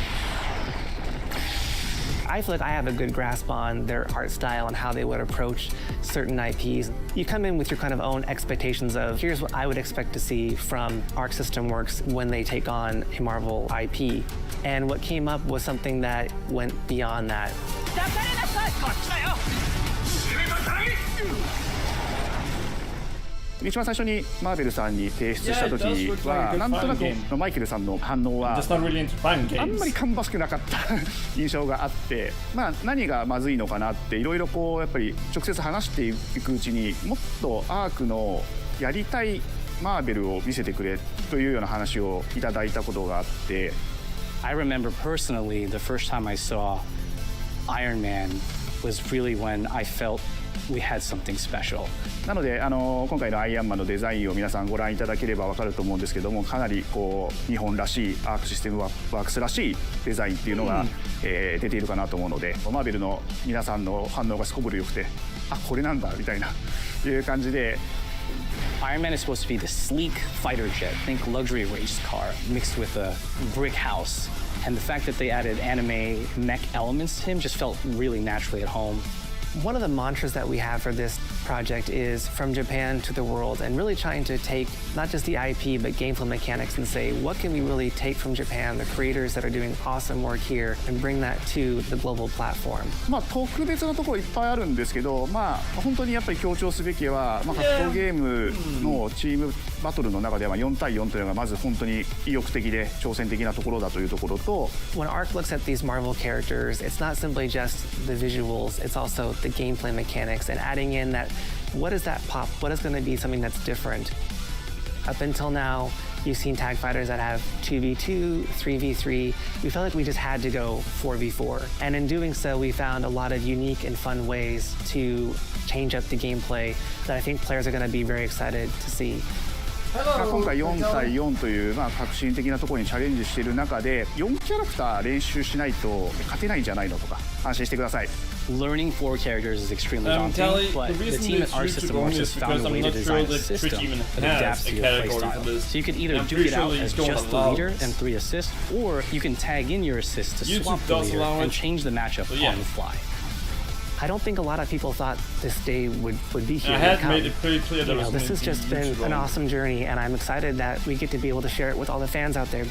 I feel like I have a good grasp on their art style and how they would approach certain IPs. You come in with your kind of own expectations of, here's what I would expect to see from Arc System Works when they take on a Marvel IP. And what came up was something that went beyond that. 一番最初にマーベルさんに提出した時はなんとなくマイケルさんの反応はあんまり芳しくなかった印象があって、まあ、何がまずいのかなっていろいろこうやっぱり直接話していくうちにもっとアークのやりたいマーベルを見せてくれというような話をいただいたことがあって。I remember personally the first time I saw Iron Man was really when I felt we had something special. なので今回のアイアンマンのデザインを皆さんご覧いただければ分かると思うんですけども、かなりこう日本らしいアークシステムワークスらしいデザインっていうのが、出ているかなと思うので、マーベルの皆さんの反応がすこぶる良くて、あ、これなんだみたいないう感じで。Iron Man is supposed to be the sleek fighter jet, think luxury race car mixed with a brick house. And the fact that they added anime mech elements to him just felt really naturally at home. One of the mantras that we have for this project is from Japan to the world, and really trying to take not just the IP but gameplay mechanics and say what can we really take from Japan, the creators that are doing awesome work here, and bring that to the global platform. まあ特別なところいっぱいあるんですけど、まあ本当にやっぱり強調すべきは、まあ、格闘ゲームのチームバトルの中では4対4というのがまず本当に意欲的で挑戦的なところだというところと。When ARK looks at these Marvel characters, it's not simply just the visuals, it's also the gameplay mechanics and adding in that what is that pop, what is going to be something that's different. Up until now, you've seen tag fighters that have 2v2, 3v3. We felt like we just had to go 4v4. And in doing so, we found a lot of unique and fun ways to change up the gameplay that I think players are going to be very excited to see. 今回4対4という、まあ、革新的なところにチャレンジしている中で4キャラクター練習しないと勝てないんじゃないのとか安心してください。Learning 4 characters is extremely daunting, but the team at Arc System Works has found a way to design a system that adapts to your playstyle. So you can either duke it out as just the leader and 3 assists, or you can tag in your assists to swap the leader and change the matchup on the fly. I don't think a lot of people thought this day would be here. I had made it pretty clear that this has just been an awesome journey, and I'm excited that we get to be able to share it with all the fans out there.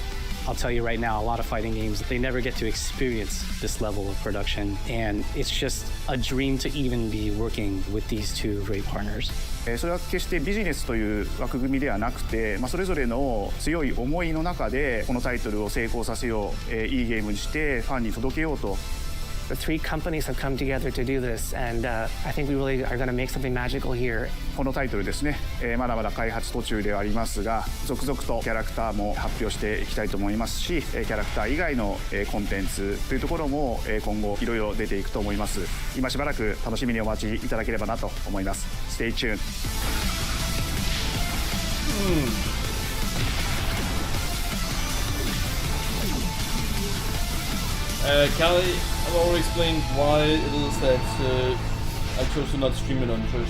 I'll tell you right now, a lot of fighting games, they never get to experience this level of production, and it's just a dream to even be working with these two great partners. それは決してビジネスという枠組みではなくて、それぞれの強い思いの中でこのタイトルを成功させよう、いいゲームにしてファンに届けようと。The 3 companies have come together to do this, and I think we really are going to make something magical here. このタイトルですね、まだまだ開発途中ではありますが、続々とキャラクターも発表していきたいと思いますし、キャラクター以外のコンテンツというところも今後いろいろ出ていくと思います。今しばらく楽しみにお待ちいただければなと思います。Stay tuned. Callie, I've already explained why it is that I chose to not stream it on Twitch.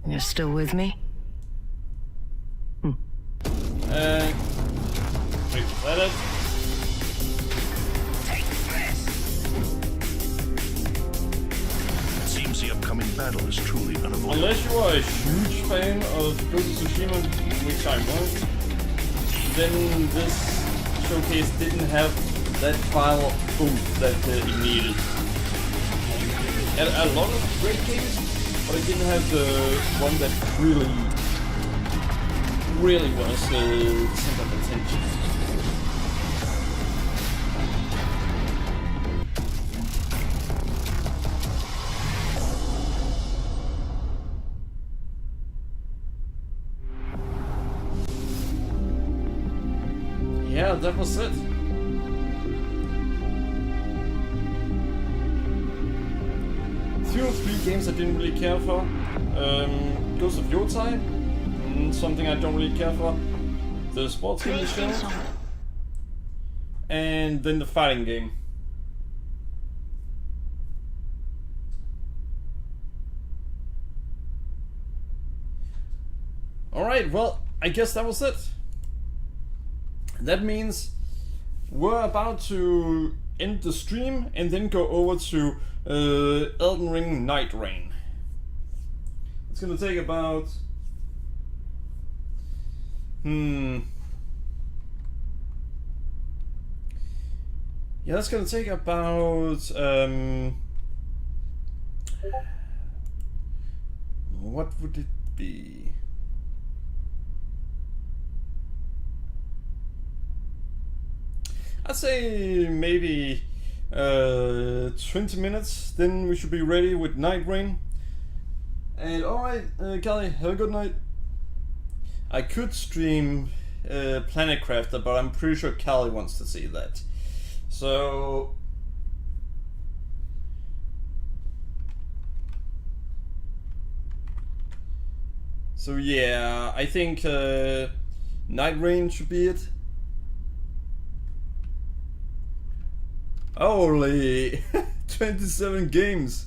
You're still with me? Wait, let it. Seems the upcoming battle is truly unavoidable. Unless you are a huge fan of Ghost of Tsushima, which I was, then this showcase didn't have that file oomph that it needed. It had a lot of great games, but it didn't have the one that really was the center of attention. Yeah, that was it. Two or three games I didn't really care for. Ghost of Yotai, something I don't really care for. The sports game show. And then the fighting game. Alright, well, I guess that was it. That means we're about to end the stream and then go over to Elden Ring Night Rain. It's gonna take about... Yeah, that's gonna take about... What would it be? I'd say maybe 20 minutes, then we should be ready with Night Rain. And alright, Callie, have a good night. I could stream Planet Crafter, but I'm pretty sure Callie wants to see that. So yeah, I think Night Rain should be it. Holy 27 games.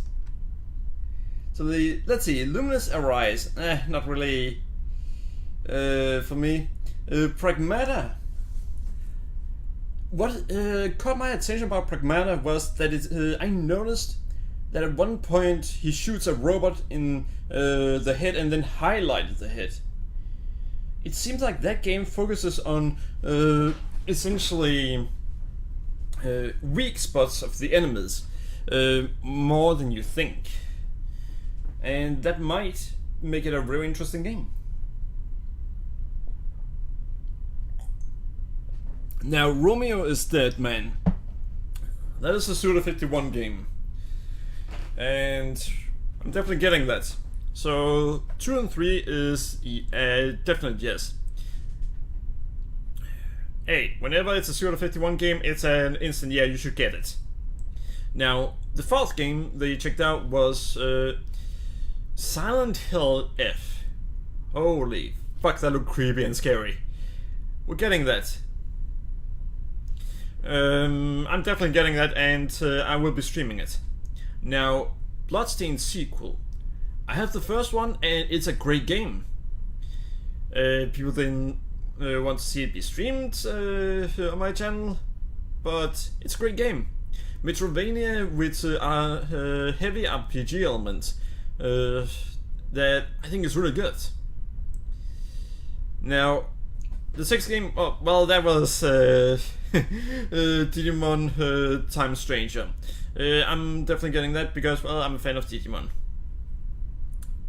So let's see, Luminous Arise, not really for me. Pragmata. What caught my attention about Pragmata was that I noticed that at one point he shoots a robot in the head and then highlighted the head. It seems like that game focuses on essentially weak spots of the enemies more than you think, and that might make it a very interesting game. Now, Romeo is Dead, man. That is a Suda 51 game, and I'm definitely getting that. So 2 and 3 is a definite yes. Hey, whenever it's a Suda 51 game, it's an instant yeah, you should get it. Now, the 4th game they checked out was Silent Hill F. Holy fuck, that looked creepy and scary. We're getting that. I'm definitely getting that, and I will be streaming it. Now, Bloodstained sequel. I have the first one, and it's a great game. People didn't want to see it be streamed on my channel, but it's a great game. Metroidvania with heavy RPG elements that I think is really good. Now, the 6th game, oh, well, that was Digimon Time Stranger. I'm definitely getting that because, well, I'm a fan of Digimon.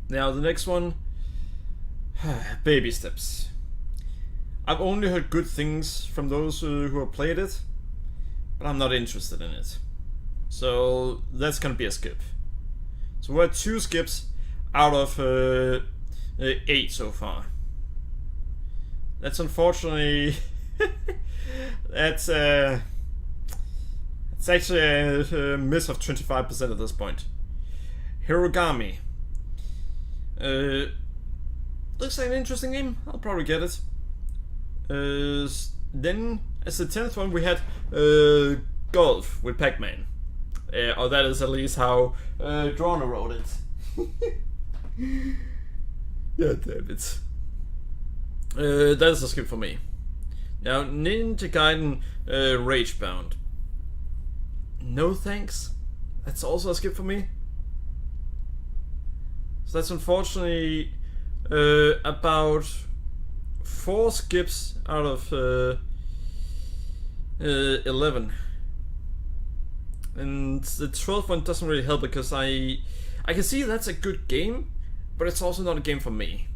Now, the next one, Baby Steps. I've only heard good things from those who have played it, but I'm not interested in it. So that's gonna be a skip. So we're at 2 skips out of 8 so far. That's unfortunately that's it's actually a miss of 25% at this point. Hirogami. Looks like an interesting game. I'll probably get it. Then, as the 10th one, we had Golf with Pac-Man. Or that is at least how Drona wrote it. Yeah, damn it. That is a skip for me. Now, Ninja Gaiden Ragebound. No thanks. That's also a skip for me. So that's unfortunately about 4 skips out of 11. And the 12th one doesn't really help because I can see that's a good game, but it's also not a game for me.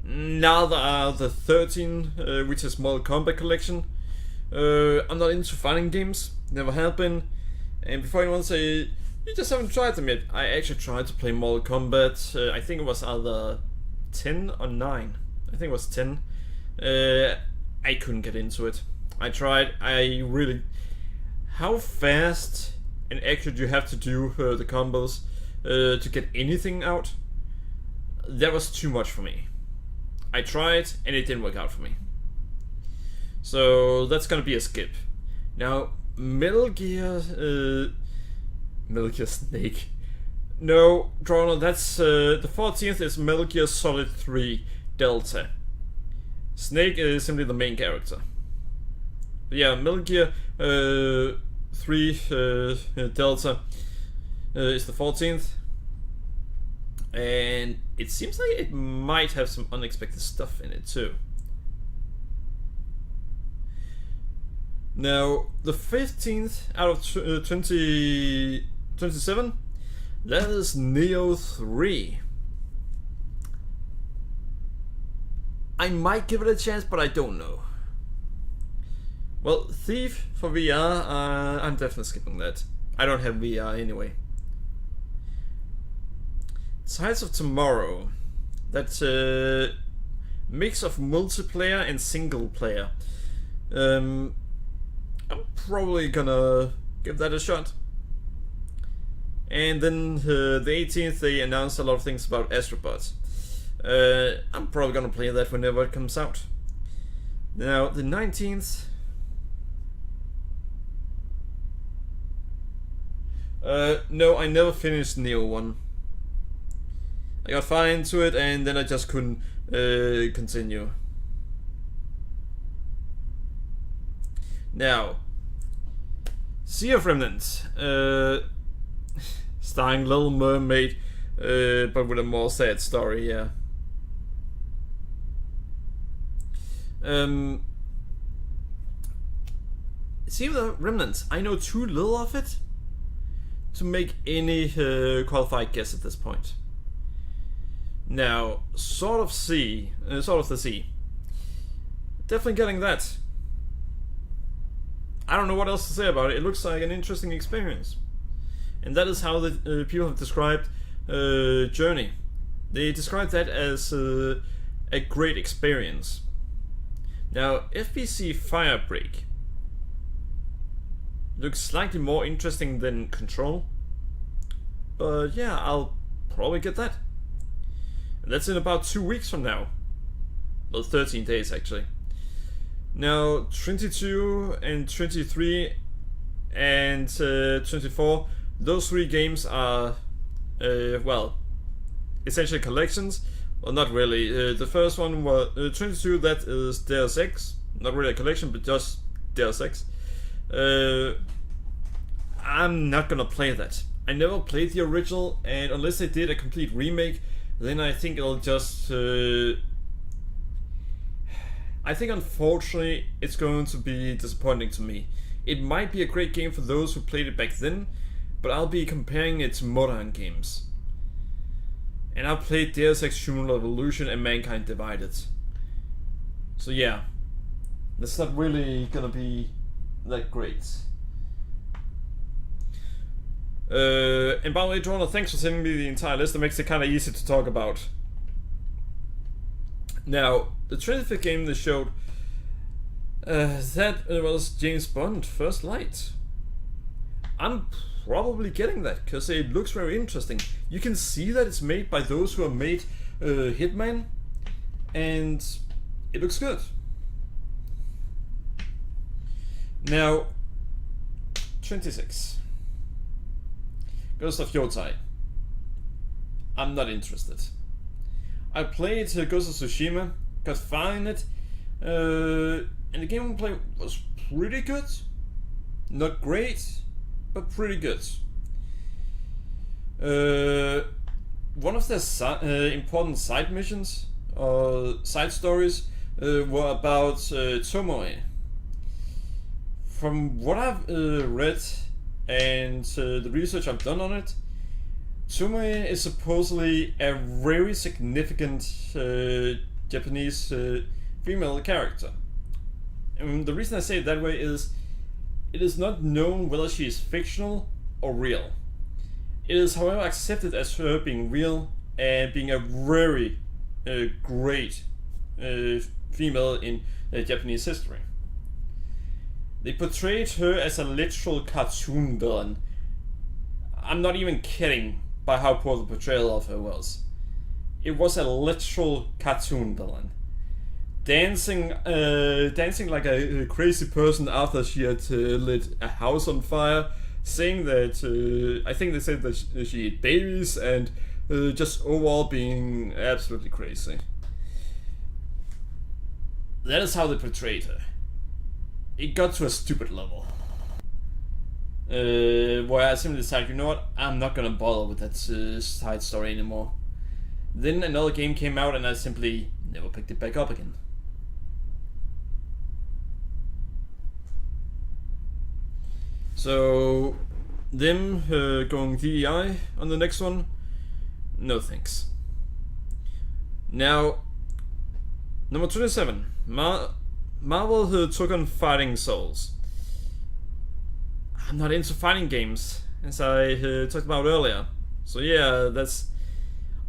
Now the 13, which is Mortal Kombat Collection. I'm not into fighting games, never have been. And before anyone say, you just haven't tried them yet, I actually tried to play Mortal Kombat, I think it was either 10 or 9. I think it was 10. I couldn't get into it. I tried, how fast and accurate you have to do the combos to get anything out, that was too much for me. I tried and it didn't work out for me. So that's gonna be a skip. Now, Metal Gear Snake. No, Drona, that's the 14th is Metal Gear Solid 3 Delta. Snake is simply the main character. But yeah, Metal Gear 3 Delta is the 14th. And it seems like it might have some unexpected stuff in it too. Now, the 15th out of 27 That is Neo 3. I might give it a chance, but I don't know. Well, Thief for VR, I'm definitely skipping that. I don't have VR anyway. Tides of Tomorrow. That's a mix of multiplayer and single player. I'm probably gonna give that a shot. And then the 18th they announced a lot of things about Astrobots. I'm probably gonna play that whenever it comes out. Now the 19th. No, I never finished Neo 1. I got far into it and then I just couldn't continue. Now, Sea of Remnants, starring Little Mermaid, but with a more sad story, yeah. Sea of Remnants, I know too little of it to make any qualified guess at this point. Now, Sword of the Sea. Definitely getting that. I don't know what else to say about it. It looks like an interesting experience. And that is how the people have described Journey. They describe that as a great experience. Now, FBC Firebreak looks slightly more interesting than Control. But yeah, I'll probably get that. And that's in about 2 weeks from now. Well, 13 days actually. Now, 22 and 23 and 24, those 3 games are, well, essentially collections. Well, not really. The first one was 22, that is Deus Ex. Not really a collection, but just Deus Ex. I'm not gonna play that. I never played the original, and unless they did a complete remake, then I think it'll just... I think unfortunately it's going to be disappointing to me. It might be a great game for those who played it back then, but I'll be comparing it to modern games. And I've played Deus Ex Human Revolution and Mankind Divided. So yeah, that's not really gonna be that great. And by the way, Jonah, thanks for sending me the entire list. It makes it kind of easy to talk about. Now, the 25th game they showed, that was James Bond First Light. I'm probably getting that, because it looks very interesting. You can see that it's made by those who have made Hitman, and it looks good. Now, 26. Ghost of Yotai. I'm not interested. I played Ghost of Tsushima, got far in it, and the gameplay was pretty good. Not great, but pretty good. One of the important side missions, or side stories, were about Tomoe. From what I've read and the research I've done on it, Tomoe is supposedly a very significant Japanese female character. And the reason I say it that way is it is not known whether she is fictional or real. It is, however, accepted as her being real and being a very great female in Japanese history. They portrayed her as a literal cartoon villain. I'm not even kidding by how poor the portrayal of her was. It was a literal cartoon villain. Dancing like a crazy person after she had lit a house on fire, saying that, I think they said that she ate babies, and just overall being absolutely crazy. That is how they portrayed her. It got to a stupid level. Where I simply decided, you know what, I'm not gonna bother with that side story anymore. Then another game came out and I simply never picked it back up again. So them going DEI on the next one, no thanks. Now, number 27. Marvel took on Fighting Souls. I'm not into fighting games, as I talked about earlier. So yeah, that's...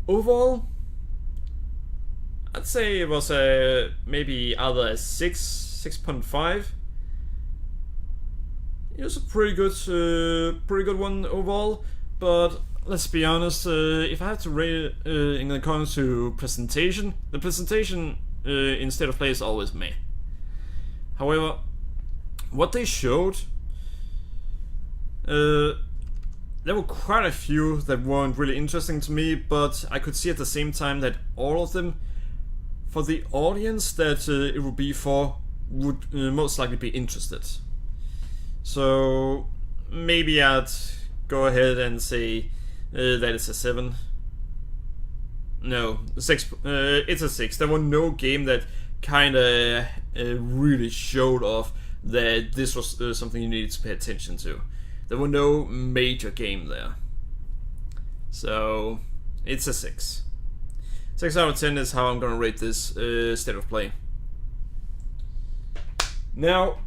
Overall, I'd say it was maybe either a 6.5. It was a pretty good one overall, but let's be honest, if I had to rate it in the comes to presentation, the presentation in State of Play is always meh. However, what they showed, there were quite a few that weren't really interesting to me, but I could see at the same time that all of them, for the audience that it would be for, would most likely be interested. So maybe I'd go ahead and say that it's a 7. No, 6. It's a 6. There was no game that kind of really showed off that this was something you needed to pay attention to. There were no major game there. So it's a 6. 6 out of 10 is how I'm gonna rate this State of Play. Now,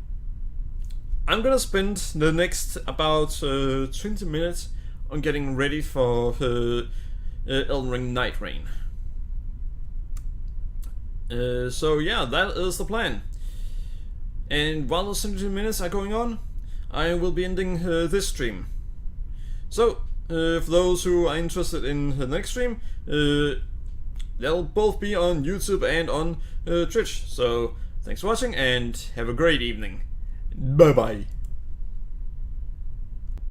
I'm gonna spend the next about 20 minutes on getting ready for Elden Ring Night Rain. So yeah, that is the plan. And while those 17 minutes are going on, I will be ending this stream. So, for those who are interested in the next stream, they'll both be on YouTube and on Twitch. So, thanks for watching and have a great evening. Bye bye.